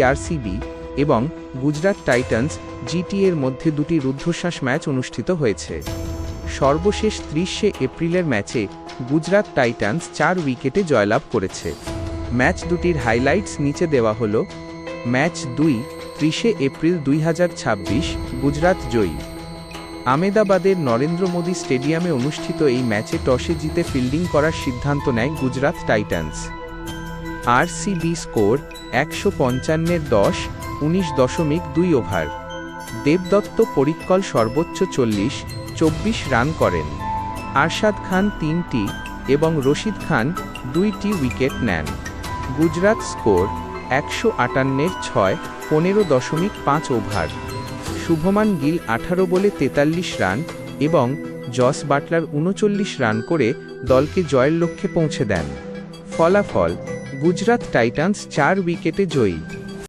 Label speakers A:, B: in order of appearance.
A: RCB এবং Gujarat Titans GT এর মধ্যে দুটি রুদ্ধশ্বাস ম্যাচ অনুষ্ঠিত হয়েছে। সর্বশেষ 30শে এপ্রিলের ম্যাচে গুজরাট টাইটান্স 4 উইকেটে জয়লাভ করেছে। ম্যাচ দুটির হাইলাইটস নিচে দেওয়া হল। ম্যাচ 2, 30শে এপ্রিল 2026, গুজরাট জয়ী। আমেদাবাদের নরেন্দ্র মোদী স্টেডিয়ামে অনুষ্ঠিত এই ম্যাচে টসে জিতে ফিল্ডিং করার সিদ্ধান্ত নেয় Gujarat Titans. RCB score 155-10, 19.2 over. দেবদত্ত পরিক্কল সর্বোচ্চ 40-24 রান করেন। আরশাদ খান 3টি এবং রশিদ খান 2টি উইকেট নেন। Gujarat score 158-6, 15.5 over. শুভমান গিল 18 বলে 43 রান এবং জস বাটলার 39 রান করে দলকে জয়ের লক্ষ্যে পৌঁছে দেন। ফলাফল: গুজরাট টাইটান্স 4 উইকেটে জয়ী।